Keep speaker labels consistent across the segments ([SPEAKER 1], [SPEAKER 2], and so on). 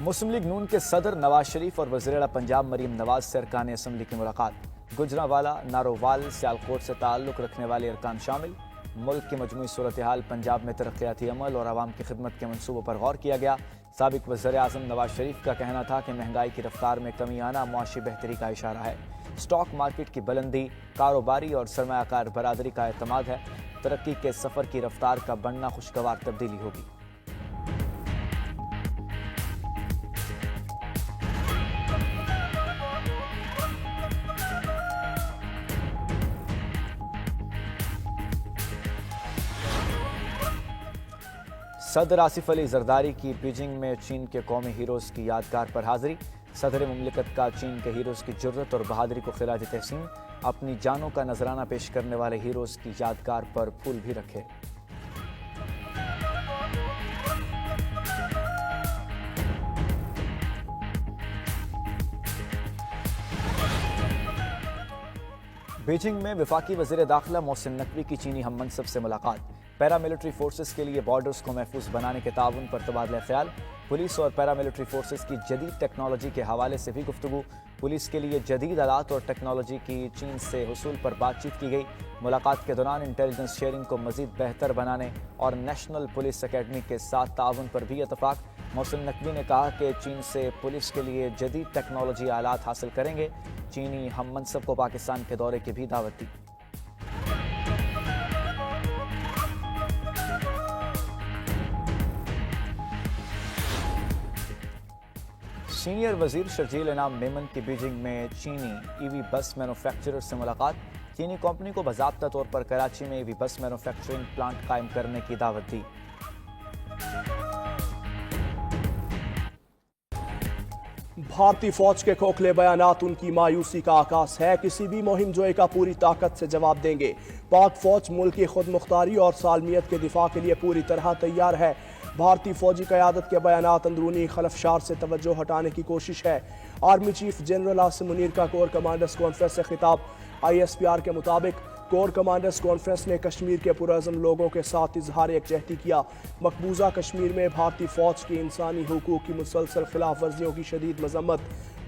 [SPEAKER 1] मुस्लिम league नून के सदर नवाज शरीफ और वज़ीर पंजाब मरीम नवाज से अरकान असम्बली की मुलाकात। गुजरांवाला, नारोवाल, सियालकोट से ताल्लुक़ रखने वाले अरकान शामिल। मुल्क की मजमूई सूरत हाल, पंजाब में तरक्याती अमल और आवाम की खिदमत के मनसूबों पर गौर किया गया। साबिक़ वज़ीर आज़म नवाज शरीफ का कहना था कि महंगाई की रफ्तार में कमी आना मुआशी बेहतरी का इशारा है। स्टॉक मार्केट की बुलंदी कारोबारी और सरमायाकार बरादरी का एतमाद है। तरक्की के सफ़र की रफ्तार का बढ़ना खुशगवार तब्दीली होगी। सदर आसिफ अली जरदारी की बीजिंग में चीन के कौमी हीरोज़ की यादगार पर हाजिरी। सदर मुमलिकत का चीन के हीरोज़ की जुर्रत और बहादुरी को खिराज तहसीन। अपनी जानों का नजराना पेश करने वाले हीरोज़ की यादगार पर फूल भी रखे। बीजिंग में वफाकी वज़ीर दाखिला मोहसिन नकवी की चीनी हम मनसब से मुलाकात। पैरामिलिट्री फोर्सेस के लिए बॉर्डर्स को महफूज बनाने के ताउन पर तबादला ख्याल। पुलिस और पैरामिलिट्री फोर्सेस की जदीद टेक्नोलॉजी के हवाले से भी गुफ्तगू। पुलिस के लिए जदीद आलात और टेक्नोलॉजी की चीन से हुसूल पर बातचीत की गई। मुलाकात के दौरान इंटेलिजेंस शेयरिंग को मजीद बेहतर बनाने और नेशनल पुलिस अकेडमी के साथ ताउन पर भी इतफाक। मोहसिन नकवी ने कहा कि चीन से पुलिस के लिए जदीद टेक्नोलॉजी आलात हासिल करेंगे। चीनी हम मनसब को पाकिस्तान के दौरे की भी दावत दी। सीनियर वजीर शर्जील इनाम मेमन की बीजिंग में चीनी ईवी बस मैन्युफैक्चरर से मुलाकात। चीनी कंपनी को बाज़ाब्ता तौर पर कराची में ईवी बस मैन्युफैक्चरिंग प्लांट कायम करने की दावत दी।
[SPEAKER 2] भारतीय फौज के खोखले बयानात उनकी मायूसी का आकाश है। किसी भी मुहिम जोए का पूरी ताकत से जवाब देंगे। पाक फौज मुल्क की खुद मुख्तारी और सालमियत के दिफा के लिए पूरी तरह तैयार है। भारतीय फौजी क़यादत के बयानात अंदरूनी खलफशार से तवज्जो हटाने की कोशिश है। Army chief general Asim Munir का कोर कमांडर्स कॉन्फ्रेंस से खिताब। ISPR के मुताबिक कोर कमांडर्स कॉन्फ्रेंस ने कश्मीर के पुरअज़म लोगों के साथ इजहार यकजहती किया। मकबूजा कश्मीर में भारतीय फौज की इंसानी हुकूक की मुसलसल खिलाफ वर्जियों की शदीद मजम्मत।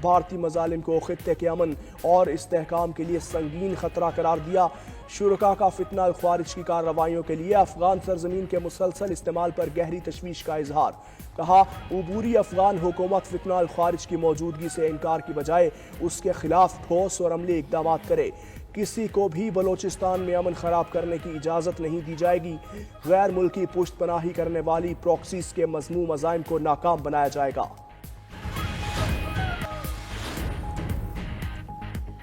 [SPEAKER 2] भारतीय मजालिम को खित्ते के अमन और इस्तेहकाम के लिए संगीन खतरा करार दिया। शुरका का फितना खारिज की कार्रवाइयों के लिए अफगान सरजमीन के मुसलसल इस्तेमाल पर गहरी तशवीश का इजहार। कहा, उबूरी अफगान हुकूमत फितना खारिज की मौजूदगी से इनकार की बजाय उसके खिलाफ ठोस और अमली इकदाम करे। किसी को भी बलोचिस्तान में अमन खराब करने की इजाज़त नहीं दी जाएगी। गैर मुल्की पुश्त पनाही करने वाली प्रॉक्सीज के मज़मूम अज़ाइम को नाकाम बनाया जाएगा।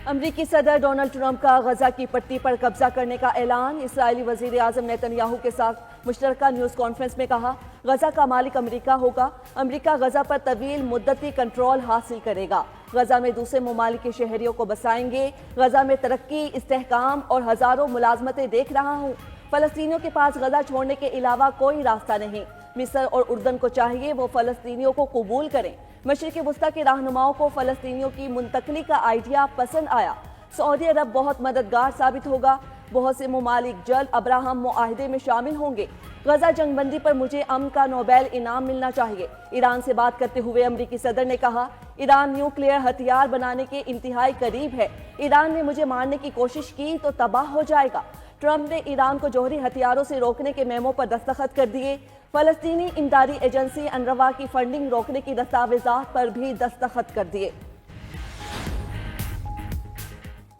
[SPEAKER 3] अमरीकी सदर डोनाल्ड ट्रंप का गजा की पट्टी पर कब्जा करने का ऐलान। इस्राएली वजीर आज़म नेतन्याहू के साथ मुश्तरका न्यूज़ कॉन्फ्रेंस में कहा, गजा का मालिक अमरीका होगा। अमरीका गजा पर तवील मुद्दती कंट्रोल हासिल करेगा। गजा में दूसरे ममालिक के शहरियों को बसाएंगे। गजा में तरक्की, इस्तेहकाम और हज़ारों मुलाजमतें देख रहा हूँ। फ़लस्तीनियों के पास गजा छोड़ने के अलावा कोई रास्ता नहीं। मिस्र और उर्दन को चाहिए वो फ़लस्तीनियों को कबूल करें। मशरिक़ वस्ता के रहनुमाओं को फ़लस्तीनियों की मुंतकली का आइडिया पसंद आया। सऊदी अरब बहुत मददगार साबित होगा। बहुत से ममालिक जल्द अब्राहम मुआहदे में शामिल होंगे। गजा जंगबंदी पर मुझे अमन का नोबेल इनाम मिलना चाहिए। ईरान से बात करते हुए अमरीकी सदर ने कहा, ईरान न्यूक्लियर हथियार बनाने के इंतहाई करीब है। ईरान ने मुझे मारने की कोशिश की तो तबाह हो जाएगा। ट्रंप ने ईरान को जौहरी हथियारों से रोकने के मेमो पर दस्तखत कर दिए। फ़लस्तीनी इमदादी एजेंसी अनरवा की फंडिंग रोकने की दस्तावेजात पर भी दस्तखत कर दिए।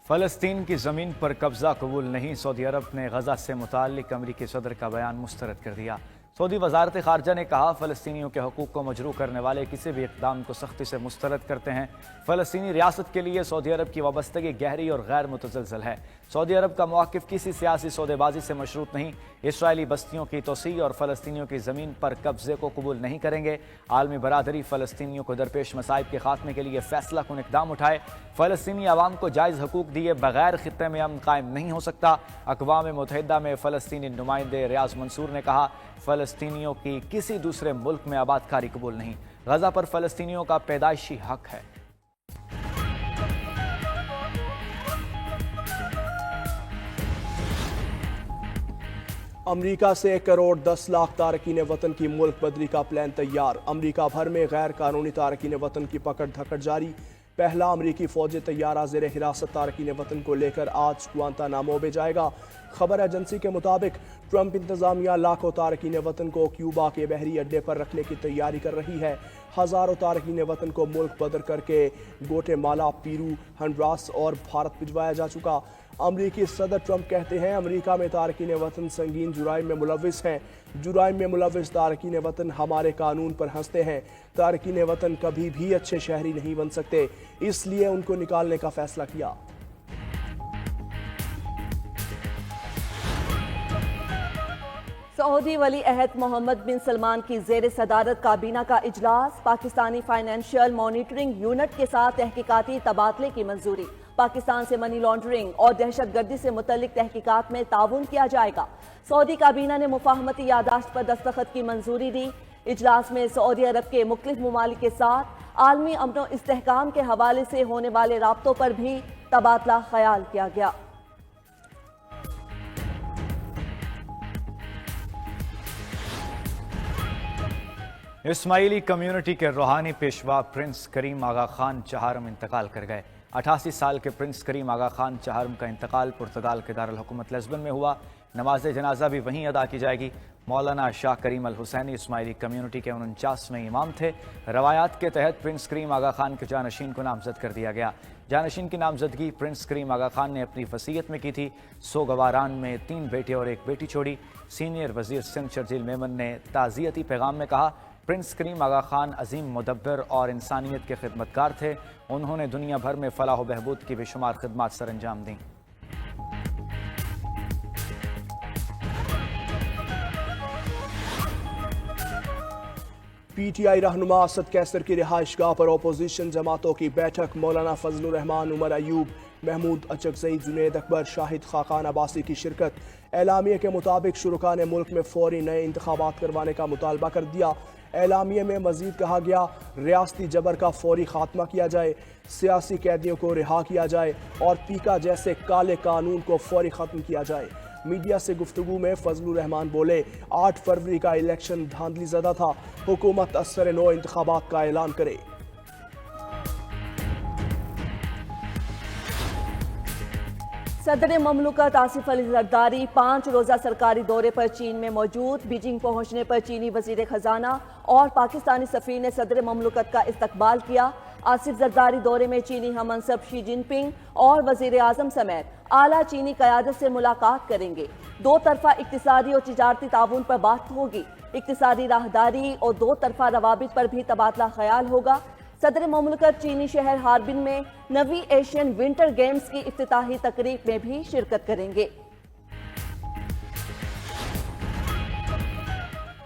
[SPEAKER 1] फ़लस्तीन की ज़मीन पर कब्ज़ा कबूल नहीं। सऊदी अरब ने गजा से मुताल्लिक़ अमरीकी सदर का बयान मुस्तरद कर दिया। सऊदी वज़ारत ख़ारजा ने कहा, फ़लस्तीनियों के हकूक़ को मजरूह करने वाले किसी भी इक़दाम को सख्ती से मुस्तरद करते हैं। फ़लस्तीनी रियासत के लिए सऊदी अरब की वाबस्तगी गहरी और गैर मुतज़लज़ल है। सऊदी अरब का मौक़िफ़ किसी सियासी सौदेबाजी से मशरूत नहीं। इसराइली बस्तियों की तोसी और फ़लस्तीनियों की ज़मीन पर कब्ज़े को कबूल नहीं करेंगे। आलमी बरादरी फ़लस्तीनियों को दरपेश मसाइब के खात्मे के लिए फ़ैसला कुन इक़दाम उठाए। फ़लस्तीनी आवाम को जायज़ हकूक़ दिए बगैर ख़ित्ते में अमन कायम नहीं हो सकता। अक़वाम मुत्तहिदा में फ़लस्तीनी नुमाइंदे रियाज़ मंसूर ने कहा, फ़लस्तीनियों की किसी दूसरे मुल्क में आबादकारी कबूल नहीं। गजा पर फ़लस्तीनियों का पैदाइशी हक है।
[SPEAKER 2] امریکہ سے 1,10,00,000 تارکین وطن کی ملک بدری کا پلان تیار۔ امریکہ بھر میں غیر قانونی تارکین وطن کی پکڑ دھکڑ جاری۔ پہلا امریکی فوجی طیارہ زیر حراست تارکین وطن کو لے کر آج گوانتانامو بھیجائے گا۔ خبر ایجنسی کے مطابق ٹرمپ انتظامیہ لاکھوں تارکین وطن کو کیوبا کے بحری اڈے پر رکھنے کی تیاری کر رہی ہے۔ ہزاروں تارکین وطن کو ملک بدر کر کے گوٹے مالا، پیرو، ہنڈراس اور بھارت بھجوایا جا چکا۔ امریکی صدر ٹرمپ کہتے ہیں امریکہ میں تارکین وطن سنگین جرائم میں ملوث ہیں۔ جرائم میں ملوث تارکین وطن ہمارے قانون پر ہنستے ہیں۔ تارکین وطن کبھی بھی اچھے شہری نہیں بن سکتے، اس لیے ان کو نکالنے کا فیصلہ کیا۔
[SPEAKER 3] سعودی ولی عہد محمد بن سلمان کی زیر صدارت کابینہ کا اجلاس۔ پاکستانی فائنینشیل مانیٹرنگ یونٹ کے ساتھ تحقیقاتی تبادلے کی منظوری۔ پاکستان سے منی لانڈرنگ اور دہشت گردی سے متعلق تحقیقات میں تعاون کیا جائے گا۔ سعودی کابینہ نے مفاہمتی یادداشت پر دستخط کی منظوری دی۔ اجلاس میں سعودی عرب کے مختلف ممالک کے ساتھ عالمی امن و استحکام کے حوالے سے ہونے والے رابطوں پر بھی تبادلہ خیال کیا گیا۔
[SPEAKER 1] اسماعیلی کمیونٹی کے روحانی پیشوا پرنس کریم آغا خان چہارم انتقال کر گئے۔ 88 سال کے پرنس کریم آغا خان چہارم کا انتقال پرتگال کے دارالحکومت لزبن میں ہوا۔ نماز جنازہ بھی وہیں ادا کی جائے گی۔ مولانا شاہ کریم الحسینی اسماعیلی کمیونٹی کے 49ویں امام تھے۔ روایات کے تحت پرنس کریم آغا خان کے جانشین کو نامزد کر دیا گیا۔ جانشین کی نامزدگی پرنس کریم آغا خان نے اپنی وصیت میں کی تھی۔ سوگواران میں 3 بیٹے اور 1 بیٹی چھوڑی۔ سینئر وزیر سندھ شرجیل میمن نے تعزیتی پیغام میں کہا، پرنس کریم آغا خان عظیم مدبر اور انسانیت کے خدمتگار تھے۔ انہوں نے دنیا بھر میں فلاح و بہبود کی بے شمار خدمات سر انجام دیں۔
[SPEAKER 2] پی ٹی آئی رہنما اسد کیسر کی رہائش گاہ پر اپوزیشن جماعتوں کی بیٹھک۔ مولانا فضل الرحمان، عمر ایوب، محمود اچکزئی، جنید اکبر، شاہد خاقان عباسی کی شرکت۔ اعلامیے کے مطابق شرکاء نے ملک میں فوری نئے انتخابات کروانے کا مطالبہ کر دیا۔ اعلامیے میں مزید کہا گیا، ریاستی جبر کا فوری خاتمہ کیا جائے، سیاسی قیدیوں کو رہا کیا جائے اور پیکا جیسے کالے قانون کو فوری ختم کیا جائے۔ میڈیا سے گفتگو میں فضل الرحمان بولے، 8 فروری کا الیکشن دھاندلی زدہ تھا، حکومت اثر نو انتخابات کا اعلان کرے۔
[SPEAKER 3] صدر مملکت آصف علی زرداری 5 روزہ سرکاری دورے پر چین میں موجود۔ بیجنگ پہنچنے پر چینی وزیر خزانہ اور پاکستانی سفیر نے صدر مملکت کا استقبال کیا۔ آصف زرداری دورے میں چینی ہم منصب شی جن پنگ اور وزیر اعظم سمیت اعلیٰ چینی قیادت سے ملاقات کریں گے۔ 2 طرفہ اقتصادی اور تجارتی تعاون پر بات ہوگی۔ اقتصادی راہداری اور 2 طرفہ روابط پر بھی تبادلہ خیال ہوگا۔ صدر مملکت چینی شہر ہاربن میں 9ویں ایشین ونٹر گیمز کی افتتاحی تقریب میں بھی شرکت کریں گے۔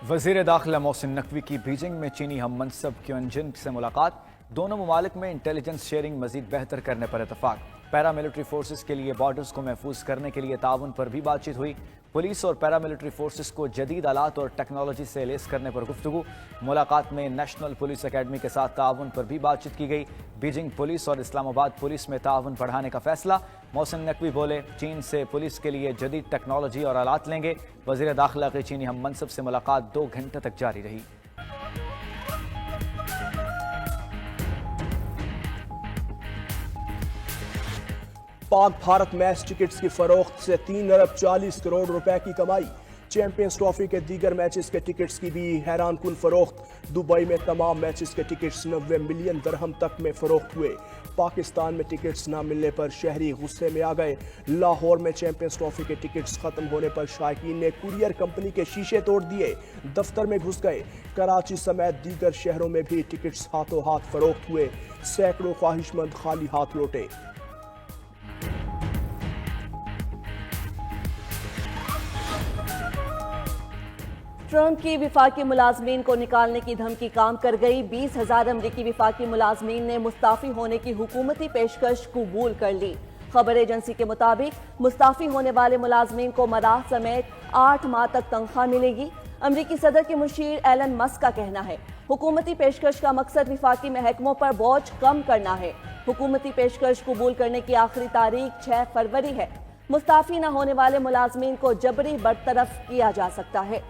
[SPEAKER 1] وزیر داخلہ محسن نقوی کی بیجنگ میں چینی ہم منصب کیون جن سے ملاقات۔ دونوں ممالک میں انٹیلیجنس شیئرنگ مزید بہتر کرنے پر اتفاق۔ پیراملٹری فورسز کے لیے بارڈرز کو محفوظ کرنے کے لیے تعاون پر بھی بات چیت ہوئی۔ پولیس اور پیراملٹری فورسز کو جدید آلات اور ٹیکنالوجی سے لیس کرنے پر گفتگو۔ ملاقات میں نیشنل پولیس اکیڈمی کے ساتھ تعاون پر بھی بات چیت کی گئی۔ بیجنگ پولیس اور اسلام آباد پولیس میں تعاون بڑھانے کا فیصلہ۔ محسن نقوی بولے، چین سے پولیس کے لیے جدید ٹیکنالوجی اور آلات لیں گے۔ وزیر داخلہ کی چینی ہم منصب سے ملاقات 2 گھنٹے تک جاری رہی۔
[SPEAKER 2] پاک بھارت میچ ٹکٹس کی فروخت سے 3 ارب 40 کروڑ روپے کی کمائی۔ چیمپئنز ٹرافی کے دیگر میچز کے ٹکٹس کی بھی حیران کن فروخت۔ دبئی میں تمام میچز کے ٹکٹس 90 ملین درہم تک میں فروخت ہوئے۔ پاکستان میں ٹکٹس نہ ملنے پر شہری غصے میں آ گئے۔ لاہور میں چیمپئنز ٹرافی کے ٹکٹس ختم ہونے پر شائقین نے کوریئر کمپنی کے شیشے توڑ دیے، دفتر میں گھس گئے۔ کراچی سمیت دیگر شہروں میں بھی ٹکٹس ہاتھوں ہاتھ فروخت ہوئے۔ سینکڑوں خواہش مند خالی ہاتھ لوٹے۔
[SPEAKER 3] ٹرمپ کی وفاقی ملازمین کو نکالنے کی دھمکی کام کر گئی۔ 20,000 امریکی وفاقی ملازمین نے مستعفی ہونے کی حکومتی پیشکش قبول کر لی۔ خبر ایجنسی کے مطابق مستعفی ہونے والے ملازمین کو مراح سمیت 8 ماہ تک تنخواہ ملے گی۔ امریکی صدر کے مشیر ایلن مسک کا کہنا ہے، حکومتی پیشکش کا مقصد وفاقی محکموں پر بوجھ کم کرنا ہے۔ حکومتی پیشکش قبول کرنے کی آخری تاریخ 6 فروری ہے۔ मुस्ताफी न होने वाले मुलाजमीन को जबरी बरतरफ किया जा सकता है।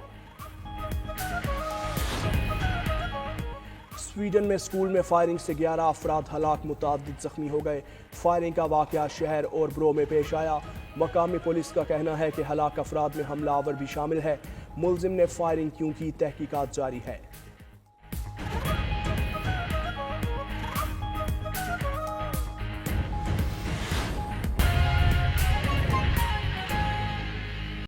[SPEAKER 2] स्वीडन में स्कूल में फायरिंग से 11 अफराद हलाक, मुतादिद जख्मी हो गए। फायरिंग का वाकया शहर और ब्रो में पेश आया। मकामी पुलिस का कहना है कि हलाक अफराद में हमलावर भी शामिल है। मुलजिम ने फायरिंग क्यों की, तहकीकात जारी है।